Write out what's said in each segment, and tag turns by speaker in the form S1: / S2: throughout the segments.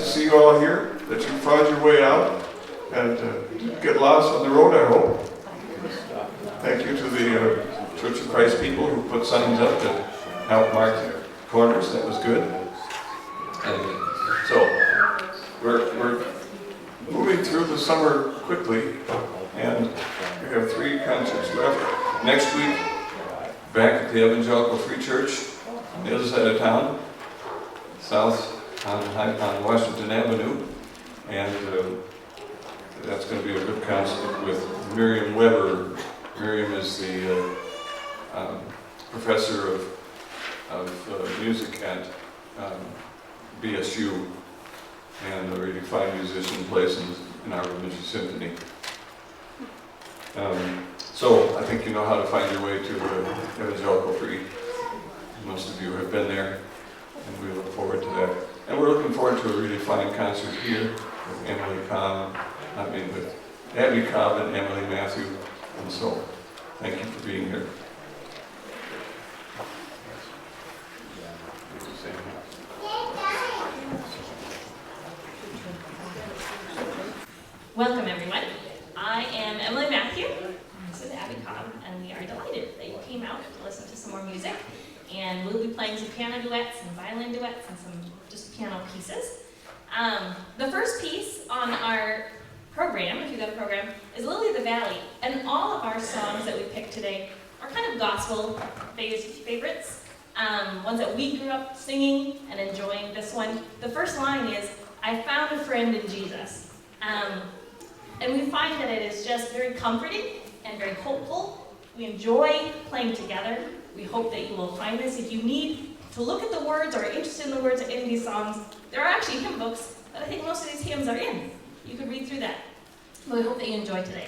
S1: see you all here, that you found your way out, and didn't get lost on the road, I hope. Thank you to the Church of Christ people who put signs up that helped mark corners. That was good. And so we're moving through the summer quickly, and we have 3 concerts left. Next week, back at the Evangelical Free Church on the other side of town, south on Washington Avenue, and that's going to be a good concert with Miriam Weber. Miriam is the professor of music at BSU, and a really fine musician, plays in our religious symphony. So I think you know how to find your way to Evangelical Free. Most of you have been there, and we look forward to that. And we're looking forward to a really fine concert here with with Abby Cobb and Emily Matthew. And so, thank you for being here.
S2: Welcome, everyone. I am Emily Matthew. This is Abby Cobb, and we are delighted that you came out to listen to some more music. And we'll be playing some piano duets and violin duets and some just piano pieces. The first piece on our program, if you've got a program, is Lily of the Valley. And all of our songs that we picked today are kind of gospel favorites, ones that we grew up singing and enjoying. This one, the first line is, "I found a friend in Jesus." And we find that it is just very comforting and very hopeful. We enjoy playing together. We hope that you will find this. If you need to look at the words or are interested in the words of any of these songs, there are actually hymn books that I think most of these hymns are in. You could read through that. But we hope that you enjoy today.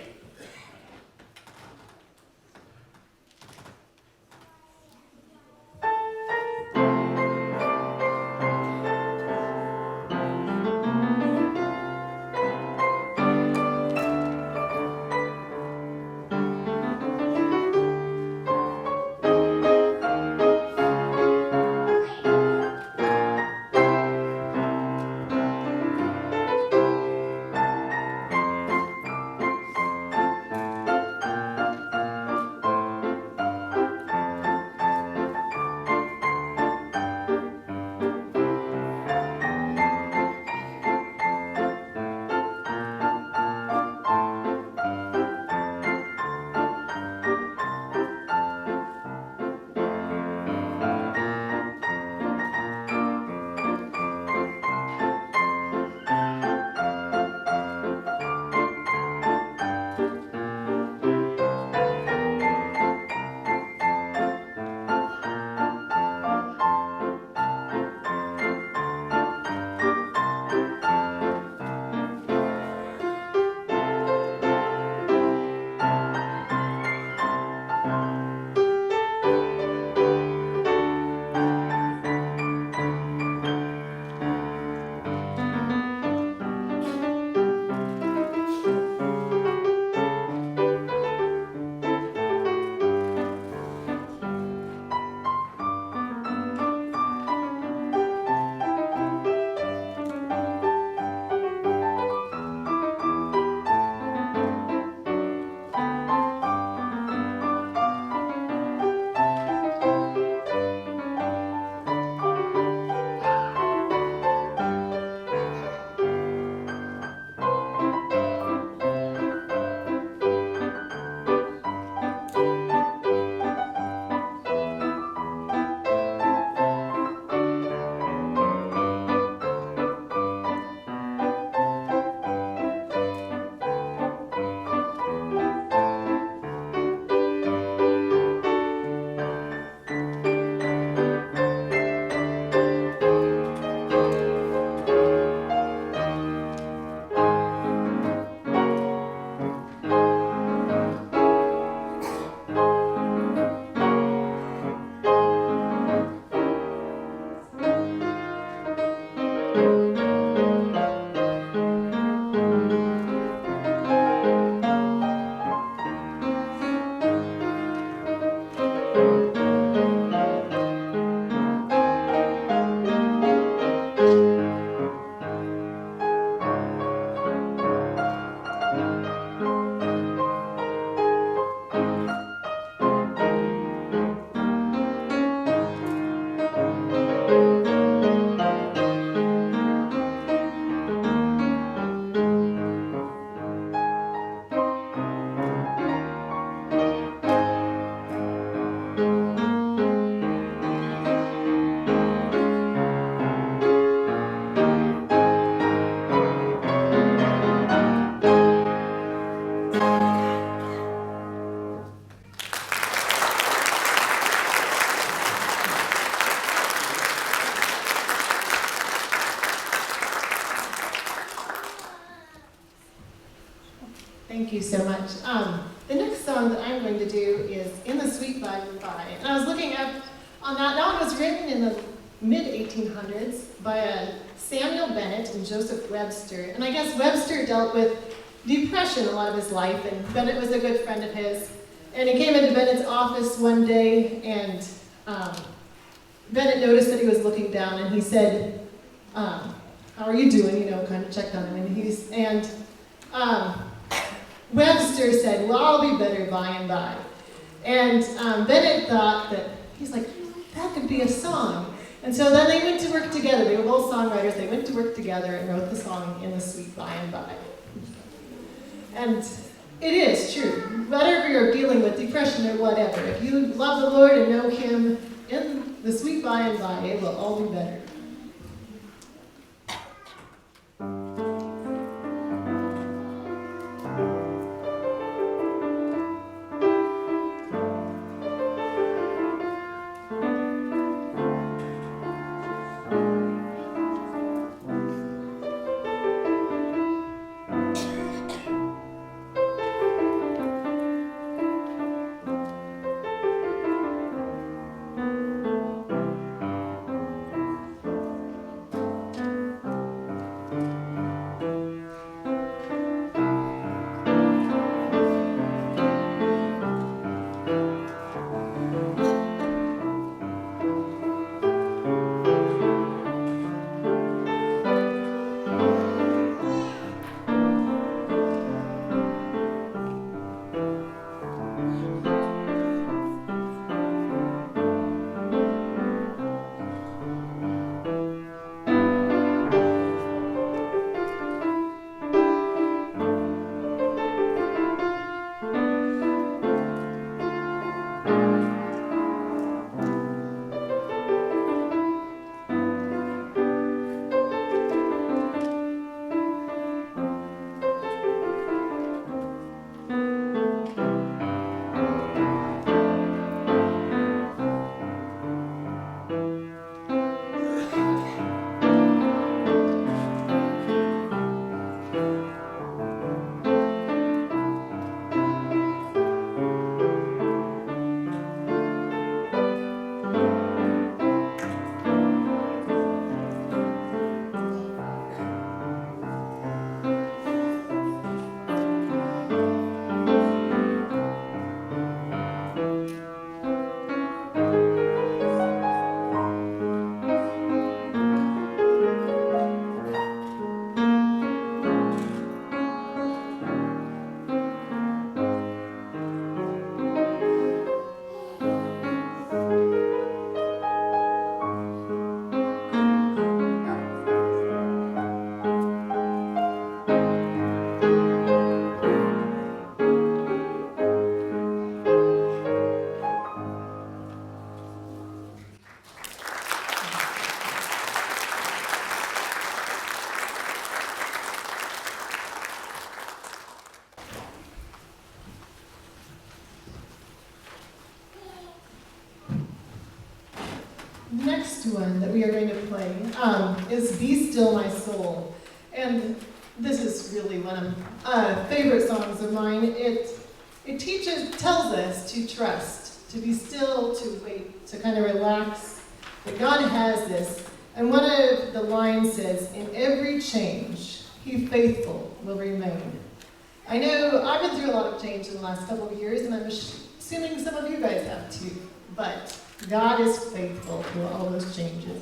S3: Thank you so much. The next song that I'm going to do is In the Sweet By and By. And I was looking up on that. That one was written in the mid-1800s by Samuel Bennett and Joseph Webster. And I guess Webster dealt with depression a lot of his life, and Bennett was a good friend of his. And he came into Bennett's office one day, and Bennett noticed that he was looking down, and he said, how are you doing? You know, kind of checked on him. And Webster said, well, I'll be better by and by. And Bennett thought that, he's like, that could be a song. And so then they went to work together. They were both songwriters. They went to work together and wrote the song In the Sweet By and By. And it is true. Whatever you're dealing with, depression or whatever, if you love the Lord and know Him, in the sweet by and by, it will all be better. Next one that we are going to play is Be Still My Soul. And this is really one of favorite songs of mine. It tells us to trust, to be still, to wait, to kind of relax, that God has this. And one of the lines says, in every change, He faithful will remain. I know I've been through a lot of change in the last couple of years, and I'm assuming some of you guys have too. But God is faithful through all those changes.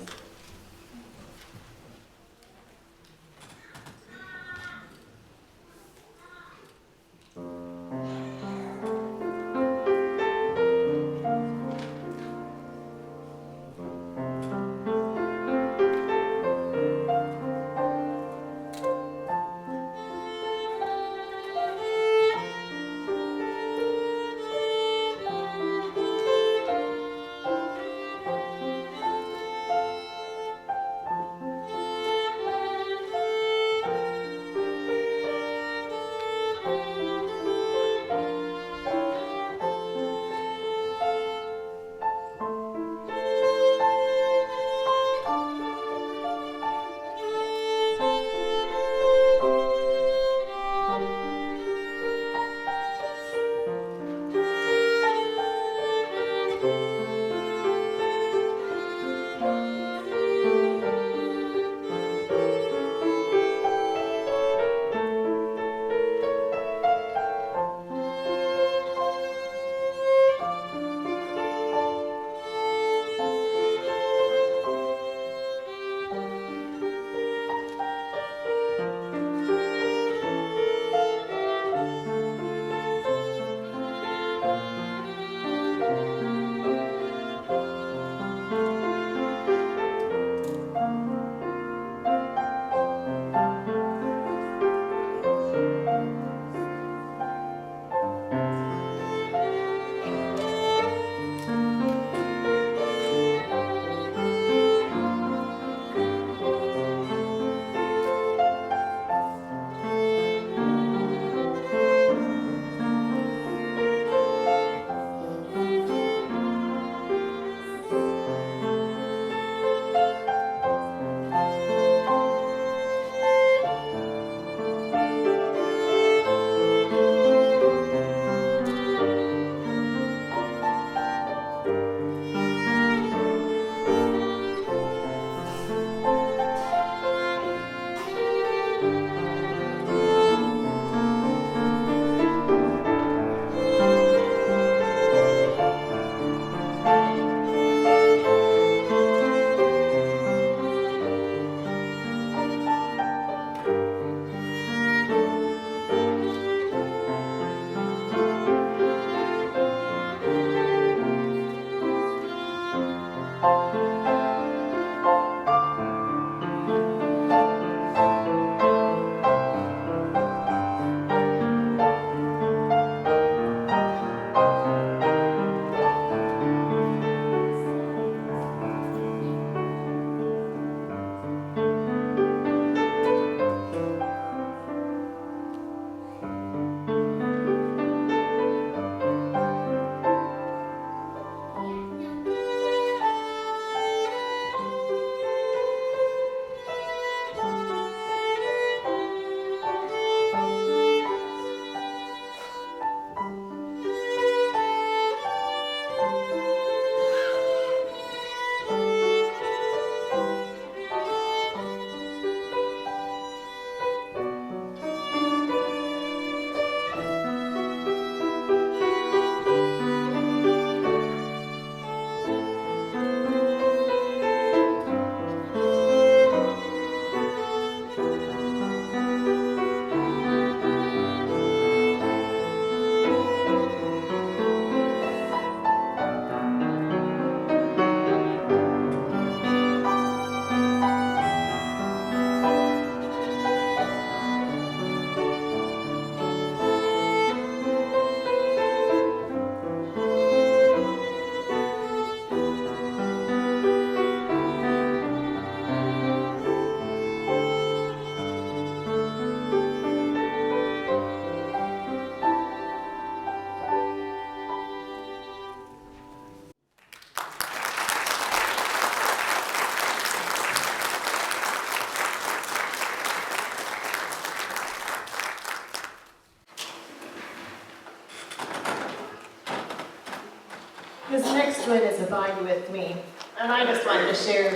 S3: This next one is Abide With Me. And I just wanted to share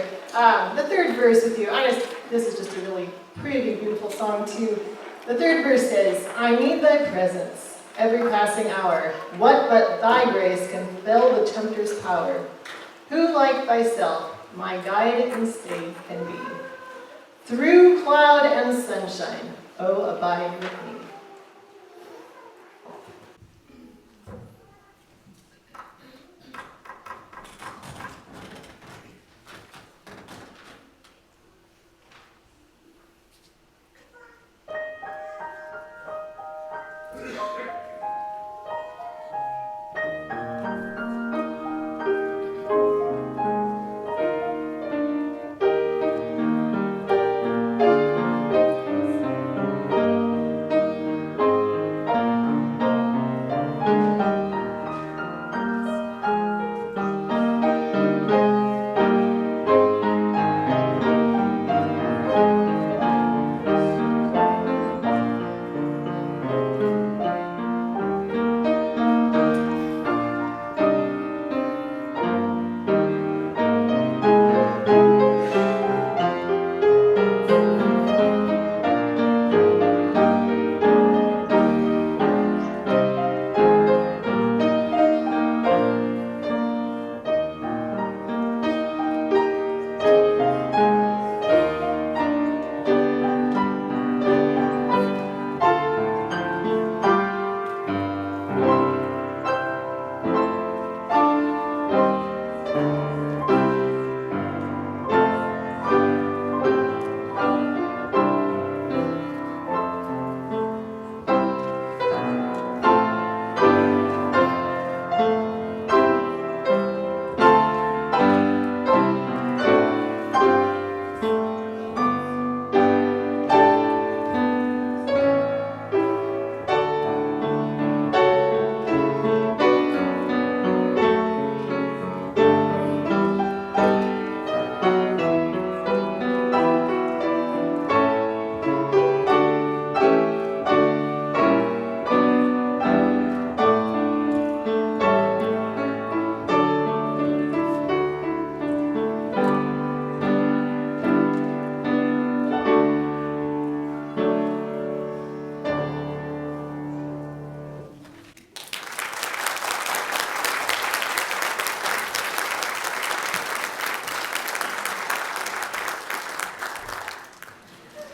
S3: the third verse with you. This is just a really pretty, beautiful song too. The third verse says, I need thy presence every passing hour. What but thy grace can fell the tempter's power? Who like thyself my guide and stay can be? Through cloud and sunshine, oh, abide with me.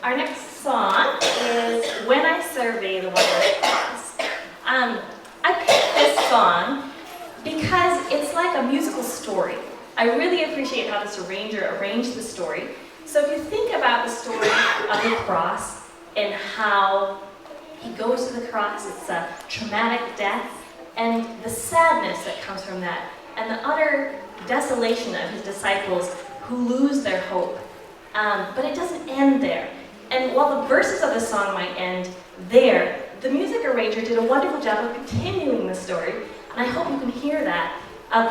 S2: Our next song is When I Survey the Wondrous Cross. I picked this song because it's like a musical story. I really appreciate how this arranger arranged the story. So if you think about the story of the cross and how he goes to the cross, it's a traumatic death, and the sadness that comes from that, and the utter desolation of his disciples who lose their hope. But it doesn't end there. And while the verses of the song might end there, the music arranger did a wonderful job of continuing the story, and I hope you can hear that, of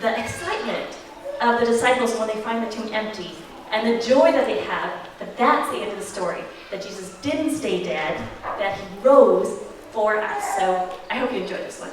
S2: the excitement of the disciples when they find the tomb empty, and the joy that they have, that that's the end of the story, that Jesus didn't stay dead, that he rose for us. So I hope you enjoy this one.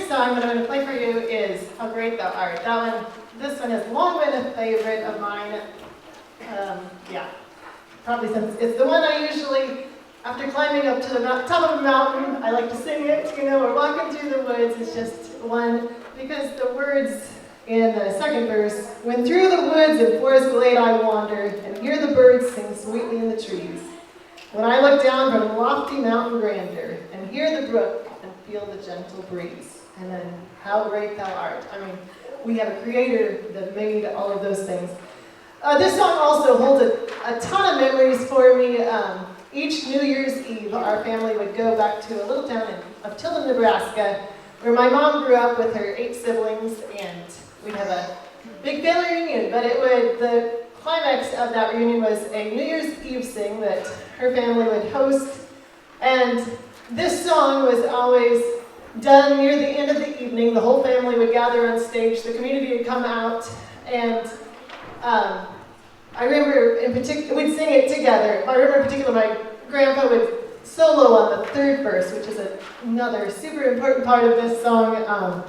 S3: song that I'm going to play for you is How Great Thou Art. This one has long been a favorite of mine. Yeah, probably since it's the one I usually, after climbing up to the top of a mountain, I like to sing it, or walking through the woods. It's just one, because the words in the second verse, when through the woods and forest glade I wander, and hear the birds sing sweetly in the trees. When I look down from lofty mountain grandeur, and hear the brook, and feel the gentle breeze. And then, how great thou art. I mean, we have a creator that made all of those things. This song also holds a ton of memories for me. Each New Year's Eve, our family would go back to a little town of Tilden, Nebraska, where my mom grew up with her 8 siblings, and we'd have a big family reunion. But the climax of that reunion was a New Year's Eve sing that her family would host. And this song was always done near the end of the evening. The whole family would gather on stage. The community would come out, and I remember in particular, we'd sing it together. I remember in particular my grandpa would solo on the 3rd verse, which is another super important part of this song,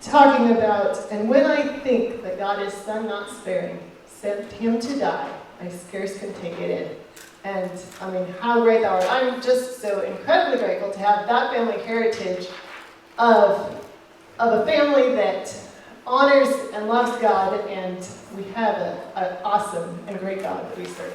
S3: talking about, and when I think that God his son not sparing, sent him to die, I scarce can take it in. And I mean, how great thou art. I'm just so incredibly grateful to have that family heritage of a family that honors and loves God, and we have an awesome and great God that we serve.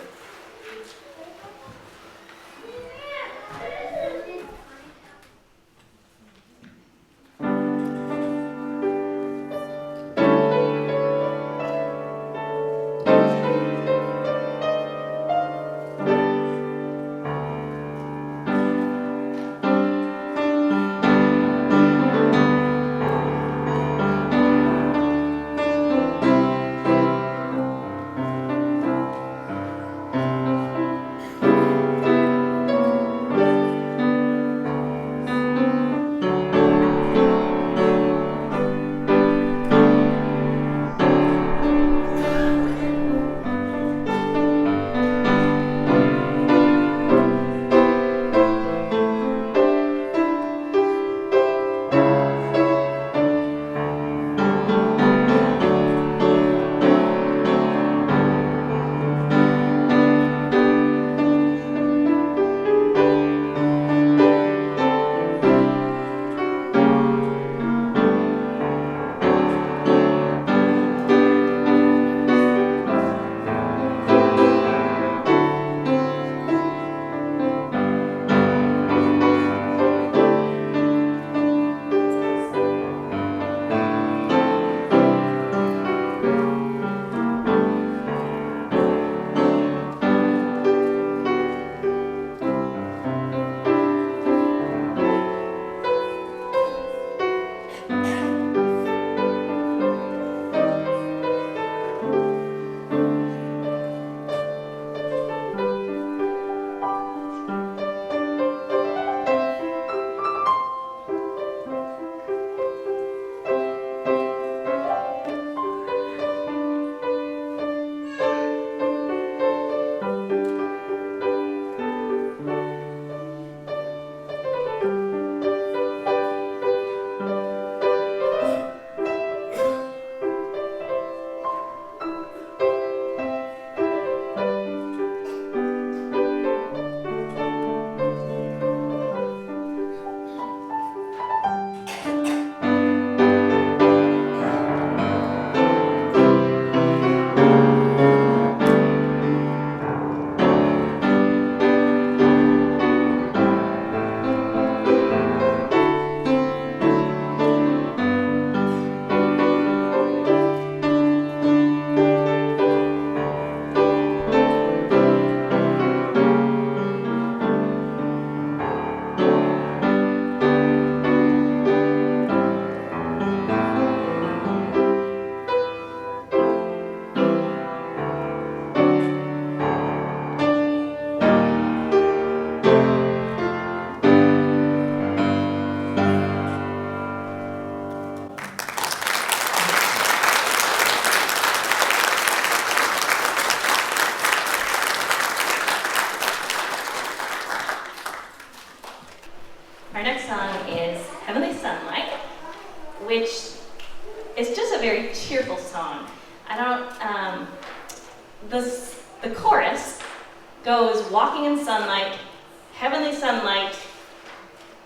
S2: Our next song is Heavenly Sunlight, which is just a very cheerful song. The chorus goes, walking in sunlight, heavenly sunlight,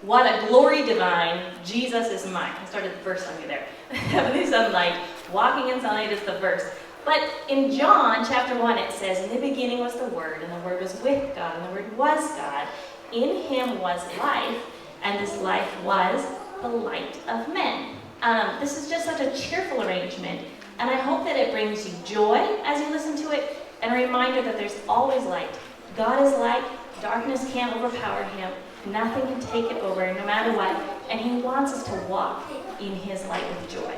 S2: what a glory divine, Jesus is mine. I started the verse on you there. Heavenly sunlight, walking in sunlight is the verse. But in John chapter 1 it says, in the beginning was the Word, and the Word was with God, and the Word was God. In him was life, and this life was the light of men. This is just such a cheerful arrangement, and I hope that it brings you joy as you listen to it, and a reminder that there's always light. God is light, darkness can't overpower him, nothing can take it over, no matter what, and he wants us to walk in his light with joy.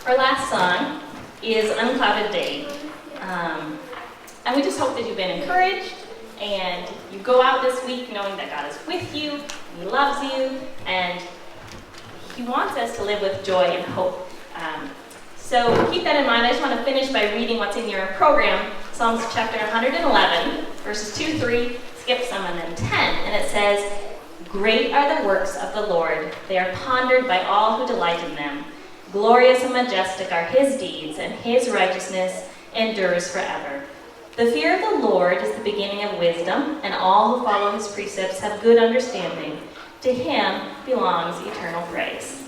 S2: Our last song is Unclouded Day. And we just hope that you've been encouraged and you go out this week knowing that God is with you, He loves you, and He wants us to live with joy and hope. So keep that in mind. I just want to finish by reading what's in your program, Psalms chapter 111, verses 2, 3, skip some, and then 10. And it says, "Great are the works of the Lord. They are pondered by all who delight in them. Glorious and majestic are His deeds, and His righteousness endures forever. The fear of the Lord is the beginning of wisdom, and all who follow His precepts have good understanding. To Him belongs eternal praise."